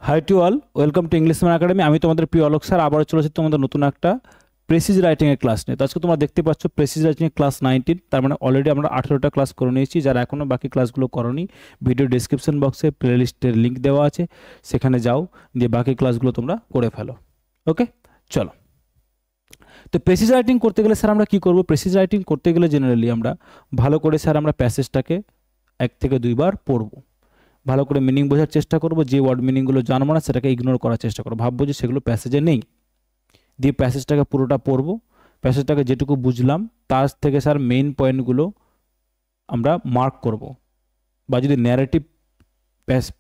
High to all, welcome to English man academy. আমি তোমাদের প্রিয় অলোক স্যার আবার চলেছি তোমাদের নতুন একটা প্রেসিজ রাইটিংয়ের ক্লাস নিয়ে। তো আজকে তোমরা দেখতে পাচ্ছ প্রেসিজ রাইটিংয়ের ক্লাস 19, তার মানে অলরেডি আমরা 18টা ক্লাস করে নিয়েছি। যারা এখনও বাকি ক্লাসগুলো করনি, ভিডিও ডিসক্রিপশন বক্সে প্লেলিস্টের লিঙ্ক দেওয়া আছে, সেখানে যাও, দিয়ে বাকি ক্লাসগুলো তোমরা করে ফেলো। ওকে, চলো। তো প্রেসিজ রাইটিং করতে গেলে স্যার আমরা কী করবো? প্রেসিজ রাইটিং করতে গেলে জেনারেলি আমরা ভালো করে স্যার আমরা প্যাসেজটাকে 1 থেকে 2 বার পড়বো, ভালো করে মিনিং বোঝার চেষ্টা করবো। যে ওয়ার্ড মিনিংগুলো জানবো না সেটাকে ইগনোর করার চেষ্টা করবো, ভাববো যে সেগুলো প্যাসেজে নেই, দিয়ে প্যাসেজটাকে পুরোটা পড়বো। প্যাসেজটাকে যেটুকু বুঝলাম তার থেকে স্যার মেইন পয়েন্টগুলো আমরা মার্ক করব, বা যদি ন্যারেটিভ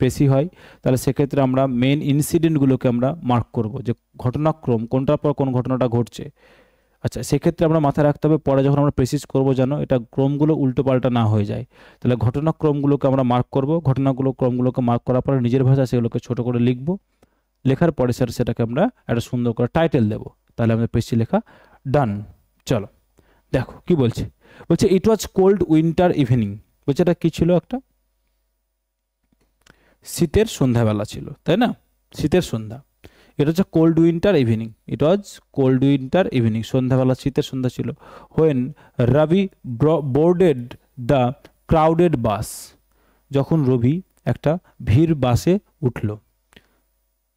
বেশি হয় তাহলে সেক্ষেত্রে আমরা মেইন ইনসিডেন্টগুলোকে আমরা মার্ক করব, যে ঘটনাক্রম কোনটার পর কোন ঘটনাটা ঘটছে। আচ্ছা, সেক্ষেত্রে আমরা মাথায় রাখতে হবে পরে যখন আমরা প্রেসিজ করবো যেন এটা ক্রমগুলো উল্টোপাল্টা না হয়ে যায়। তাহলে ঘটনাক্রমগুলোকে আমরা মার্ক করব, ক্রমগুলোকে মার্ক করার পরে নিজের ভাষায় সেগুলোকে ছোট করে লিখব, লেখার পরে স্যার সেটাকে আমরা একটা সুন্দর করে টাইটেল দেব, তাহলে আমাদের প্রেসিজ লেখা ডান। চলো দেখো কি বলছে। বলছে ইট ওয়াজ কোল্ড উইন্টার ইভিনিং। বলছে এটা কি ছিল? একটা শীতের সন্ধ্যাবেলা ছিল, তাই না? শীতের সন্ধ্যা, এটা হচ্ছে cold winter evening. It was cold winter evening, সন্ধ্যাবেলা, শীতের সন্ধ্যা ছিল। When Ravi boarded the crowded bus, যখন রবি একটা ভিড় বাসে উঠল।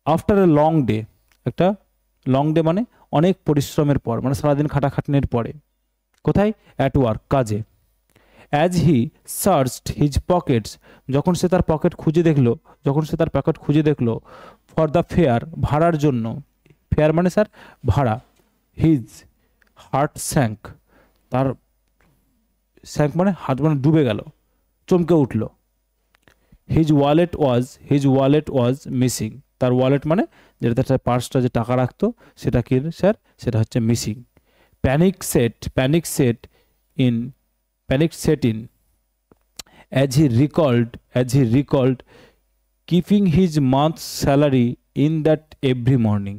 আফটার এ লং ডে, একটা লং ডে মানে অনেক পরিশ্রমের পর, মানে সারাদিন খাটাখাটনির পরে। কোথায়? অ্যাট ওয়ার্ক, কাজে। As he searched his pockets, যখন সে তার পকেট খুঁজে দেখলো, ফর দ্য ফেয়ার, ভাড়ার জন্য। ফেয়ার মানে স্যার ভাড়া। হিজ হার্ট স্যাঙ্ক, তার স্যাঙ্ক মানে হাত, মানে ডুবে গেল, চমকে উঠল। হিজ ওয়ালেট ওয়াজ মিসিং, তার ওয়ালেট মানে যেটা তার পার্সটা, যে টাকা রাখতো, সেটা কি স্যার? সেটা হচ্ছে missing. Panic set in as he recalled keeping his month's salary in that every morning।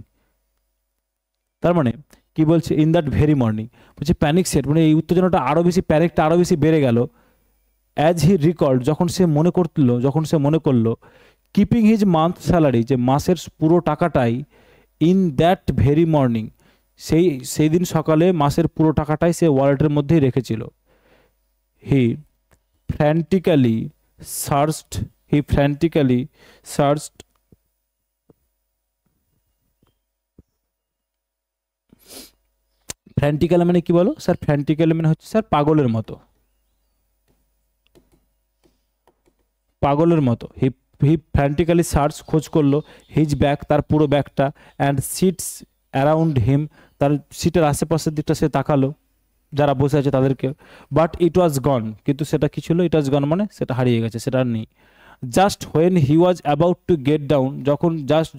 তার মানে কি বলছে? ইন দ্যাট ভেরি মর্নিং, বলছে প্যানিক সেট মানে এই উত্তেজনাটা আরও বেশি, প্যানিকটা আরও বেশি বেড়ে গেল। অ্যাজ হি রিকল্ড, যখন সে মনে করলো, কিপিং হিজ মান্থ স্যালারি, যে মাসের পুরো টাকাটাই, ইন দ্যাট ভেরি মর্নিং, সেই দিন সকালে মাসের পুরো টাকাটাই সে ওয়ালেটের মধ্যেই রেখেছিল। হি frantically searched ফ্র্যান্টিক্যালি মানে কি বলো স্যার? ফ্র্যান্টিক্যালি মানে হচ্ছে স্যার পাগলের মতো। হি ফ্র্যান্টিক্যালি সার্চ, খোঁজ করলো, হিজ ব্যাগ, তার পুরো ব্যাগটা, অ্যান্ড সিটস অ্যারাউন্ড হিম, তার সিটের আশেপাশের দিকটা সে তাকালো, যারা বসে আছে তাদেরকে। বাট ইট ওয়াজ গন, কিন্তু সেটা কি ছিল? ইট ওয়াজ গন মানে সেটা হারিয়ে গেছে, সেটা আর নেই। Just when he was about to get down,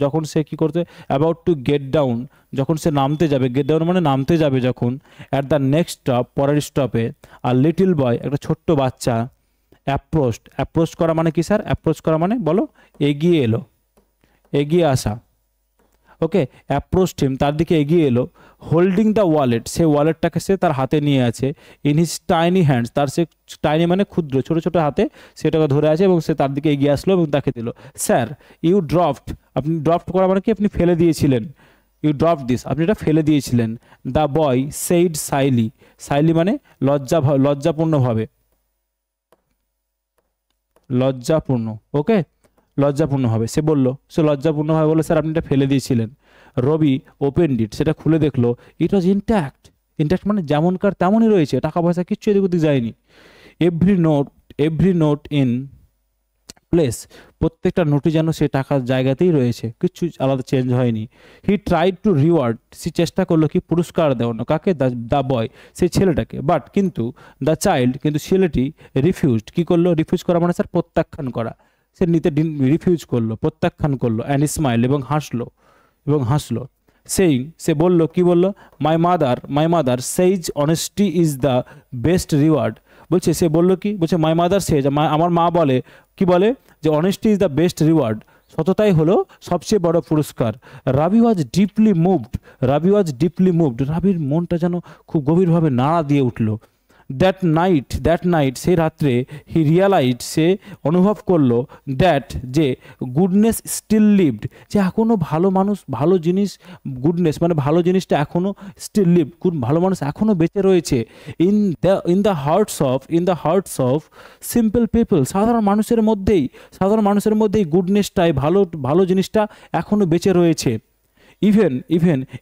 যখন সে কি করতে? অ্যাবাউট টু গেট ডাউন, যখন সে নামতে যাবে, গেট ডাউন মানে নামতে যাবে যখন, অ্যাট দ্য নেক্সট স্টপ, পরের স্টপে, আর লিটিল বয়, একটা ছোট্ট বাচ্চা, অ্যাপ্রোচ করা মানে কি স্যার? অ্যাপ্রোচ করা মানে বলো, এগিয়ে আসা। ওকে, অ্যাপ্রোচড হিম, তার দিকে এগিয়ে এলো। হোল্ডিং দ্য ওয়ালেট, সে ওয়ালেটটাকে সে তার হাতে নিয়ে আছে। ইন হিজ টাইনি হ্যান্ডস, তার সে টাইনি মানে ক্ষুদ্র, ছোট ছোট হাতে সেটাকে ধরে আছে, এবং সে তার দিকে এগিয়ে আসলো এবং তাকে দিল। স্যার ইউ ড্রপড, আপনি ড্রপড করা মানে কি? আপনি ফেলে দিয়েছিলেন। ইউ ড্রপ দিস, আপনি এটা ফেলে দিয়েছিলেন। দ্য বয় সেইড সাইলি মানে লজ্জাপূর্ণভাবে। ওকে, লজ্জাপূর্ণভাবে সে লজ্জাপূর্ণভাবে বললো, স্যার আপনি এটা ফেলে দিয়েছিলেন। রবি ওপেনড ইট, সেটা খুলে দেখলো। ইট ওয়াজ ইনট্যাক্ট মানে যেমনকার তেমনই রয়েছে, টাকা পয়সা কিচ্ছু এদিক ওদিক যায়নি। এভরি নোট ইন প্লেস, প্রত্যেকটা নোটই যেন সে টাকার জায়গাতেই রয়েছে, কিচ্ছু আলাদা চেঞ্জ হয়নি। হি ট্রাইড টু রিওয়ার্ড, সে চেষ্টা করলো কি? পুরস্কার দেওয়ানো। কাকে? দ্য বয়, সেই ছেলেটাকে। বাট কিন্তু দ্য চাইল্ড, কিন্তু ছেলেটি রিফিউজড, কি করলো? রিফিউজ করা মানে স্যার প্রত্যাখ্যান করা। সে নিতে রিফিউজ করলো, প্রত্যাখ্যান করলো। অ্যান্ড স্মাইল, এবং হাসলো। সে বললো, কি বললো? My mother সেইজ honesty is the best reward. বলছে সে বললো কি? বলছে মাই মাদার সেইজ, আমার মা বলে, কি বলে? যে honesty is the best reward, সততাই হলো সবচেয়ে বড় পুরস্কার। রাবি ওয়াজ ডিপলি মুভড, রাবির মনটা যেন খুব গভীরভাবে নাড়া দিয়ে উঠল। দ্যাট নাইট সেই রাত্রে হি রিয়ালাইজড সে অনুভব করলো দ্যাট যে গুডনেস স্টিল লিভড, যে এখনও ভালো মানুষ, ভালো জিনিস, গুডনেস মানে ভালো জিনিসটা এখনও স্টিল লিভ, ভালো মানুষ এখনও বেঁচে রয়েছে in the hearts of simple people, সাধারণ মানুষের মধ্যেই গুডনেসটাই, ভালো জিনিসটা এখনও বেঁচে রয়েছে। ইভেন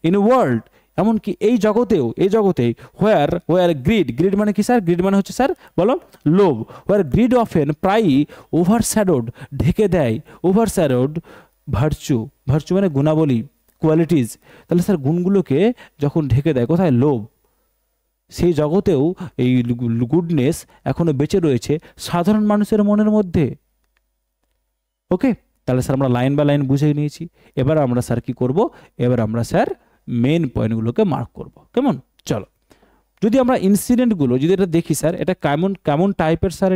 ইন এ ওয়ার্ল্ড, এমনকি এই জগতেই হোয়ার গ্রিড মানে কি স্যার? গ্রিড মানে হচ্ছে স্যার বলো লোভ। হোয়ার গ্রিড অফেন প্রায়ই ওভারশ্যাডোড ঢেকে দেয়, ওভারশ্যাডোড ভার্চু মানে গুণাবলী, কোয়ালিটিজ। তাহলে স্যার গুণগুলোকে যখন ঢেকে দেয় কোথায়? লোভ। সেই জগতেও এই গুডনেস এখনো বেঁচে রয়েছে সাধারণ মানুষের মনের মধ্যে। ওকে, তাহলে স্যার আমরা লাইন বাই লাইন বুঝে নিয়েছি। এবার আমরা স্যার কি করব? এবার আমরা স্যার মেন পয়েন্টগুলোকে মার্ক করব। কেমন? চলো, যদি আমরা ইনসিডেন্টগুলো যদি এটা দেখি স্যার, এটা কেমন টাইপের স্যার?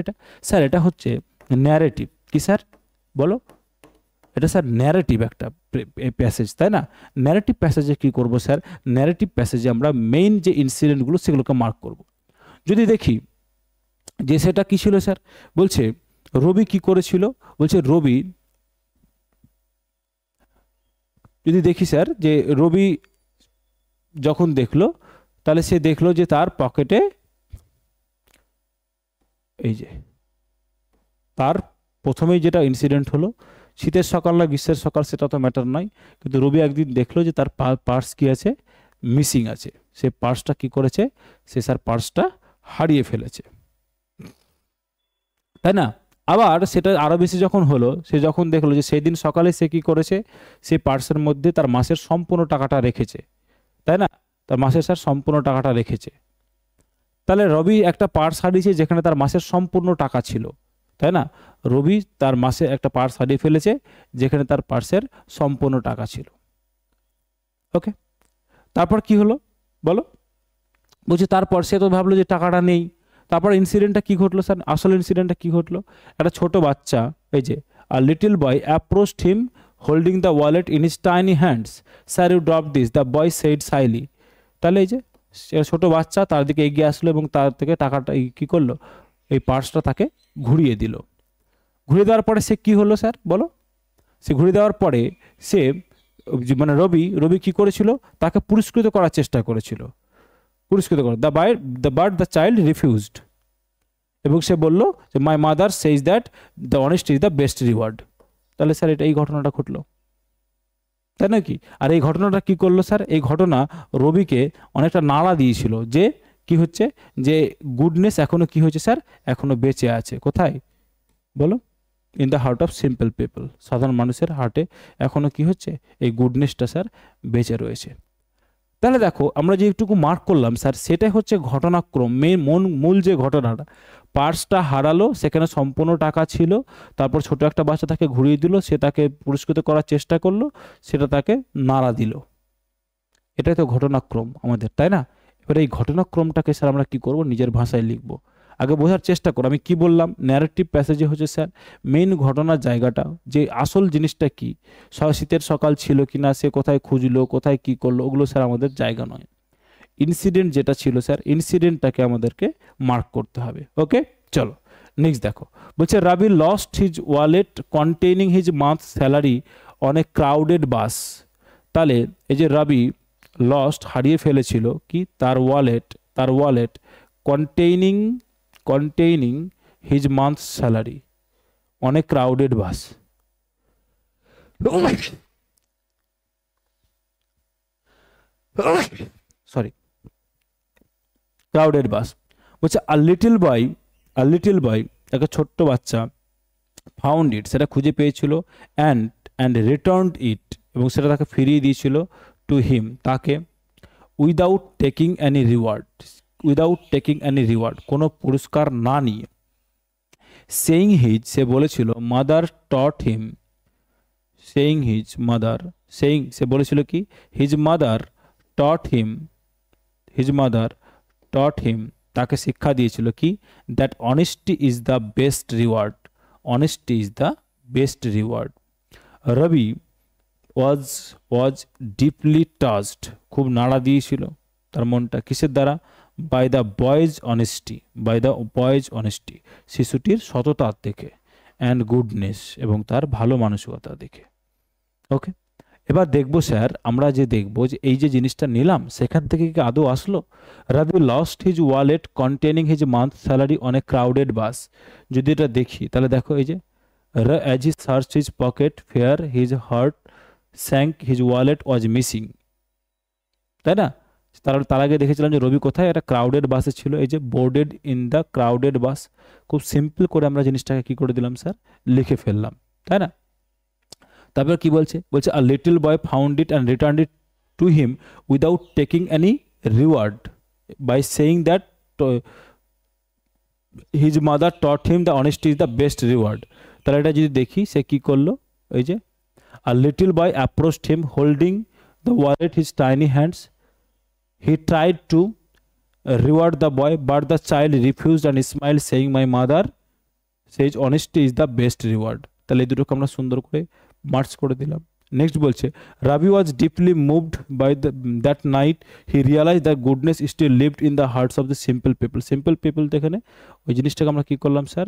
এটা হচ্ছে ন্যারেটিভ। কি স্যার বলো? এটা স্যার ন্যারেটিভ একটা প্যাসেজ, তাই না? ন্যারেটিভ প্যাসেজে কি করব স্যার? ন্যারেটিভ প্যাসেজে আমরা মেইন যে ইনসিডেন্টগুলো সেগুলোকে মার্ক করব। যদি দেখি যে সেটা কি ছিল স্যার, বলছে রবি কি করেছিল, বলছে রবি, যদি দেখি স্যার যে রবি যখন দেখলো, তাহলে সে দেখলো যে তার পকেটে এই যে তার প্রথমেই যেটা ইনসিডেন্ট হলো, শীতের সকাল না গ্রীষ্মের সকাল সেটা তো ম্যাটার নয়, কিন্তু রবি একদিন দেখলো যে তার পার্স কি আছে? মিসিং আছে। সে পার্সটা কি করেছে? সে স্যার পার্সটা হারিয়ে ফেলেছে, তাই না? আবার সেটা আরও বেশি যখন হলো, সে যখন দেখলো যে সেই দিন সকালে সে কি করেছে? সে পার্সের মধ্যে তার মাসের সম্পূর্ণ টাকাটা রেখেছে, তাই না? তার মাসের স্যার সম্পূর্ণ টাকাটা রেখেছে। তাহলে রবি একটা পার্স হারিয়েছে যেখানে তার মাসের সম্পূর্ণ টাকা ছিল, তাই না? রবি তার মাসে একটা পার্স হারিয়ে ফেলেছে যেখানে তার পার্সের সম্পূর্ণ টাকা ছিল। ওকে, তারপর কি হলো বলো? বলছি তারপর সে তো ভাবলো যে টাকাটা নেই। তারপর ইনসিডেন্টটা কি ঘটলো স্যার? আসল ইনসিডেন্টটা কি ঘটলো? একটা ছোট বাচ্চা, এই যে a little boy approached him holding the wallet in his tiny hands, sir you drop this, the boy said shyly. তাহলে এই যে ছোট বাচ্চা তার দিকে এগিয়ে আসলো এবং তার থেকে টাকাটা কি করলো? এই পার্সটা তাকে ঘুরিয়ে দিল। ঘুরিয়ে দেওয়ার পরে সে কি হলো স্যার বলো? সে ঘুরিয়ে দেওয়ার পরে সে মানে রবি কি করেছিল? তাকে পুরস্কৃত করার চেষ্টা করেছিল, দ্য চাইল্ড রিফিউজড, এবং সে বলল যে my mother says that the honest is the best reward. তাহলে স্যার এই ঘটনাটা ঘটলো, তাই নাকি? আর এই ঘটনাটা কি করলো স্যার? এই ঘটনা রবিকে অনেকটা নাড়া দিয়েছিল যে কি হচ্ছে, যে গুডনেস এখনো কি হয়েছে স্যার? এখনো বেঁচে আছে। কোথায় বলো? In the heart of simple people, সাধারণ মানুষের হার্টে এখনো কি হচ্ছে? এই গুডনেসটা স্যার বেঁচে রয়েছে। তাহলে দেখো আমরা যে একটুকু মার্ক করলাম স্যার, সেটাই হচ্ছে ঘটনাক্রম, মূল যে ঘটনাটা। পার্সটা হারালো, সেখানে সম্পূর্ণ টাকা ছিল, তারপর ছোট একটা বাচ্চা তাকে ঘুরিয়ে দিল, সে তাকে পুরস্কৃত করার চেষ্টা করলো, সেটা তাকে নাড়া দিল। এটাই তো ঘটনাক্রম আমাদের, তাই না? এবার এই ঘটনাক্রমটাকে স্যার আমরা কি করব? নিজের ভাষায় লিখব। আগে বোঝার চেষ্টা করো আমি কি বললাম। ন্যারেটিভ প্যাসেজে হচ্ছে স্যার মেইন ঘটনার জায়গাটা, যে আসল জিনিসটা কি, শীতের সকাল ছিল কি না, সে কোথায় খুঁজলো, কোথায় কি করলো, ওগুলো স্যার আমাদের জায়গা নয়। ইনসিডেন্ট যেটা ছিল স্যার, ইনসিডেন্টটাকে আমাদেরকে মার্ক করতে হবে। ওকে, চলো নেক্সট দেখো। বলছে Ravi lost his wallet containing his month salary on a crowded bus. তাহলে এই যে রাবি লস্ট হারিয়ে ফেলেছিল কি? তার wallet containing his month salary on a crowded bus. Sorry, crowded bus. বলছে আ লিটল বয় একটা ছোট্ট বাচ্চা ফাউন্ড ইট, সেটা খুঁজে পেয়েছিল, অ্যান্ড রিটার্নড ইট, এবং সেটা তাকে ফিরিয়ে দিয়েছিল, টু হিম তাকে, উইদাউট টেকিং এনি রিওয়ার্ড কোনো পুরস্কার না নিয়ে। সেইং হিজ সে বলেছিল, মাদার টট হিম, সে বলেছিল কি? হিজ মাদার টট হিম তাকে শিক্ষা দিয়েছিল কি? That honesty is the best reward. Rabi was deeply touched, খুব নাড়া দিয়েছিল তার মনটা, কিসের দ্বারা? By the boy's honesty, by the boy's honesty, শিশুটির সততা দেখে, অ্যান্ড গুডনেস, এবং তার ভালো মানসিকতা দেখে। ওকে, এবার দেখবো স্যার, আমরা যে দেখবো যে এই যে জিনিসটা নিলাম সেখান থেকে কি আদৌ আসলো? Ravi lost his wallet containing his month salary on a crowded bus. যদি এটা দেখি তাহলে দেখো এই যে as he search his pocket fear his heart sank his wallet was missing, তাই না? তার আগে দেখেছিলাম যে রবি কোথায়, একটা ক্রাউডেড বাসে ছিল, এই যে বোর্ডেড ইন দ্য ক্রাউডেড বাস। খুব সিম্পল করে আমরা জিনিসটাকে কি করে দিলাম স্যার, লিখে ফেললাম, তাই না? তারপর কি বলছে, বলছে a little boy found it and return it to him without taking any reward by saying that his mother taught him the honesty is the best reward. তাহলে এটা যদি দেখি সে কি করলো, এই যে a little boy approached him holding the wallet his tiny hands, he tried to reward the boy, but the child refused and smiled, saying, "My mother says honesty is the best reward." তাহলে এই দুটোকে আমরা সুন্দর করে March করে দিলাম। Next বলছে Rabi was deeply moved by that night he realize the goodness still lived in the hearts of the simple people. Simple people এখানে ওই জিনিসটাকে আমরা কি করলাম sir,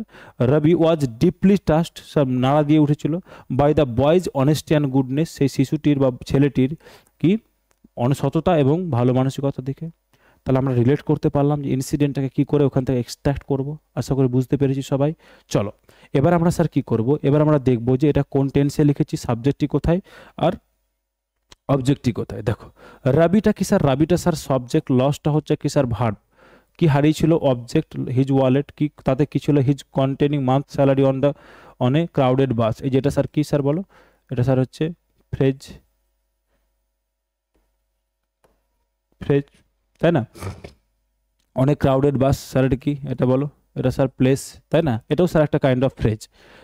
Rabi was deeply touched, সব নাড়া দিয়ে উঠেছিল, by the boy's honesty and goodness, সেই শিশুটির বা ছেলেটির কি সততা এবং ভালো মানসিকতা দেখে। তাহলে আমরা রিলেট করতে পারলাম যে ইনসিডেন্টটাকে কি করে ওখান থেকে এক্সট্রাক্ট করব। আশা করি বুঝতে পেরেছি সবাই। চলো এবার আমরা স্যার কি করব, এবার আমরা দেখব যে এটা কোন টেন্সে লিখেছি, সাবজেক্টটি কোথায় আর অবজেক্টটি কোথায়। দেখো রাবিটা কি স্যার, রাবিটা স্যার সাবজেক্ট, লসটা হচ্ছে কি স্যার ভার্ব। কি হারিয়েছিল, অবজেক্ট হিজ ওয়ালেট, কি তাতে কি ছিল, his containing month salary on a crowded bus. এই যেটা স্যার কি স্যার বলো, এটা স্যার হচ্ছে ফ্রেজ, ফ্রেজ, তাই না? অনেক ক্রাউডেড বাস, স্যার এটা কি, এটা বলো, এটা স্যার প্লেস, তাই না? এটাও স্যার একটা কাইন্ড অফ ফ্রেজ।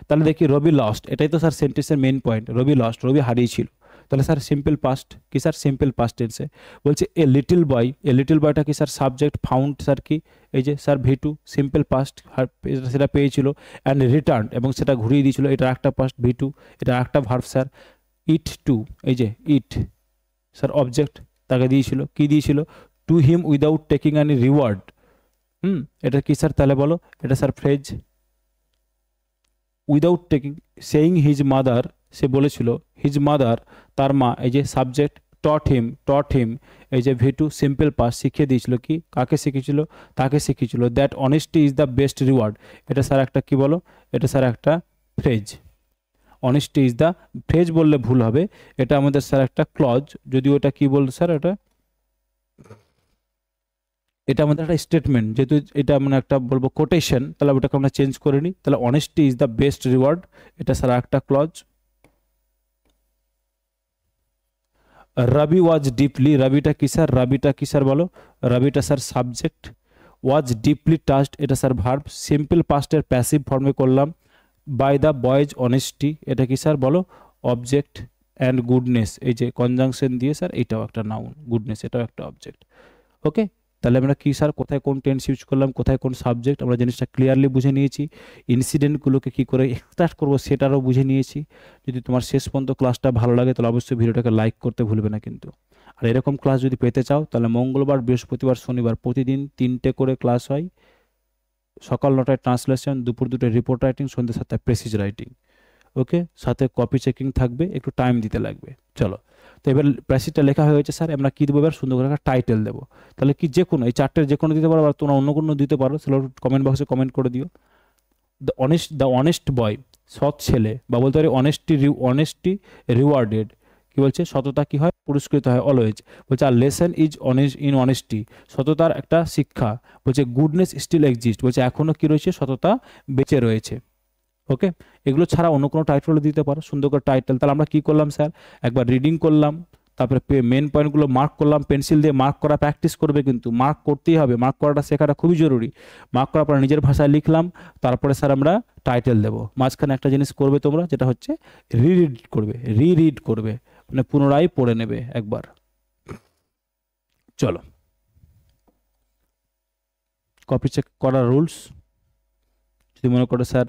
তাহলে দেখি রবি লস্ট, এটাই তো স্যার সেন্টেন্সের মেইন পয়েন্ট, রবি লস্ট, রবি হারিয়েছিল। তাহলে স্যার সিম্পল পাস্ট কি স্যার, সিম্পল পাস্ট টেন্সে বলছে a little boy, a little বয়টা কি স্যার সাবজেক্ট, ফাউন্ড স্যার কি, এই যে স্যার ভি2 সিম্পল পাস্ট, সেটা পেয়েছিল, অ্যান্ড রিটার্ন, এবং সেটা ঘুরিয়ে দিয়েছিল, এটা একটা পাস্ট ভি2, এটা একটা ভার্ব স্যার। ইট টু, এই যে ইট স্যার অবজেক্ট, তাকে দিয়েছিল, কি দিয়েছিল, to him without taking any reward. এটা কি স্যার, তাহলে বলো, এটা sir phrase. Without taking, saying his mother, সে বলেছিল, হিজ মাদার তার মা, এই যে সাবজেক্ট, টট হিম, এই যে ভি2 সিম্পল পাস, শিখিয়ে দিয়েছিল, কি কাকে শিখিয়েছিল, তাকে শিখিয়েছিল, that honesty is the best reward. এটা স্যার একটা কি বলো, এটা স্যার একটা phrase. Honesty is the, phrase বললে ভুল হবে, এটা আমাদের স্যার একটা ক্লজ, যদিও এটা কি বলতো স্যার, এটা আমাদের একটা স্টেটমেন্ট, যেহেতু এটা মানে একটা বলবো কোটেশন, তাহলে ওটাকে আমরা চেঞ্জ করে নিই। তাহলে honesty is the best reward, এটা স্যার একটা ক্লজ। রাবি ওয়াজ ডিপলি, রাবিটা কি স্যার, রাবিটা কি স্যার বলো, রাবিটা sir subject, was deeply touched, এটা স্যার ভার্ব, সিম্পল পাস্টের প্যাসিভ ফর্মে করলাম, বাই দ্য বয়েজ অনেস্টি, এটা কি স্যার বলো, অবজেক্ট, অ্যান্ড গুডনেস, এই যে কনজাংশন দিয়ে স্যার এটাও একটা নাউন, গুডনেস এটাও একটা অবজেক্ট। ওকে, তাহলে আমরা কি স্যার কোথায় কোন টেন্স ইউজ করলাম, কোথায় কোন সাবজেক্ট, আমরা জিনিসটা ক্লিয়ারলি বুঝে নিয়েছি। ইনসিডেন্টগুলোকে কি করে এক্সট্রাক্ট করবো সেটারও বুঝে নিয়েছি। যদি তোমার শেষ পর্যন্ত ক্লাসটা ভালো লাগে তাহলে অবশ্যই ভিডিওটাকে লাইক করতে ভুলবে না কিন্তু। আর এরকম ক্লাস যদি পেতে চাও তাহলে মঙ্গলবার, বৃহস্পতিবার, শনিবার প্রতিদিন 3টে করে ক্লাস হয়। সকাল 9টায় ট্রান্সলেশন, দুপুর 2টায় রিপোর্ট রাইটিং, সন্ধ্যে 7টায় প্রেসিজ রাইটিং। ওকে, সাথে কপি চেকিং থাকবে, একটু টাইম দিতে লাগবে। চলো, তো এবার প্যাসেজটা লেখা হয়ে গেছে স্যার, আমরা কি দেবো এবার, সুন্দর করে একটা টাইটেল দেবো। তাহলে কি যে কোনো এই 4টের যে কোনো দিতে পারো, আর তোমরা অন্য কোনো দিতে পারো, সেগুলো কমেন্ট বক্সে কমেন্ট করে দিও। দ্য অনেস্ট বয়, সৎ ছেলে, বা বলতে পারি অনেস্টি রিওয়ার্ডেড, কি বলছে, সততা কি হয়, পুরস্কৃত হয় অলওয়েজ। বলছে আর লেসন ইজ ইন অনেস্টি, সততার একটা শিক্ষা। বলছে গুডনেস স্টিল এক্সিস্ট, বলছে এখনো কি রয়েছে, সততা বেঁচে রয়েছে। ওকে, এগুলো ছাড়া অন্য কোনো টাইটেল দিতে পারো, সুন্দর করে টাইটেল। তাহলে আমরা কি করলাম স্যার, একবার রিডিং করলাম, তারপরে মেন পয়েন্টগুলো মার্ক করলাম, পেন্সিল দিয়ে মার্ক করা প্র্যাকটিস করবে, কিন্তু মার্ক করতেই হবে, মার্ক করাটা শেখাটা খুবই জরুরি। মার্ক করার পর নিজের ভাষায় লিখলাম, তারপরে স্যার আমরা টাইটেল দেবো। মাঝখানে একটা জিনিস করবে তোমরা, যেটা হচ্ছে রিরিড করবে, মানে পুনরায় পড়ে নেবে একবার। চলো, কপি চেক করার রুলস, যদি মনে করো স্যার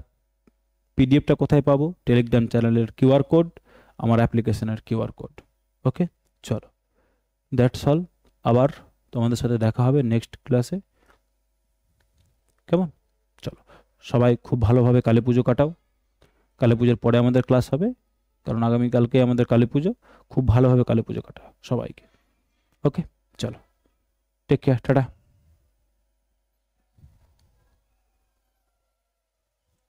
পিডিএফটা কোথায় পাবো, টেলিগ্রাম চ্যানেলের কিউআর কোড, আমার অ্যাপ্লিকেশনের কিউআর কোড। ওকে, চলো, দ্যাটস অল। আবার তোমাদের সাথে দেখা হবে নেক্সট ক্লাসে। কেমন? চলো, সবাই খুব ভালোভাবে কালী পুজো কাটাও। কালী পুজোর পরে আমাদের ক্লাস হবে, কারণ আগামীকালকে আমাদের কালী পুজো। খুব ভালোভাবে কালী পুজো কাটাও সবাইকে। ওকে, চলো, টেক কেয়ার, টাটা।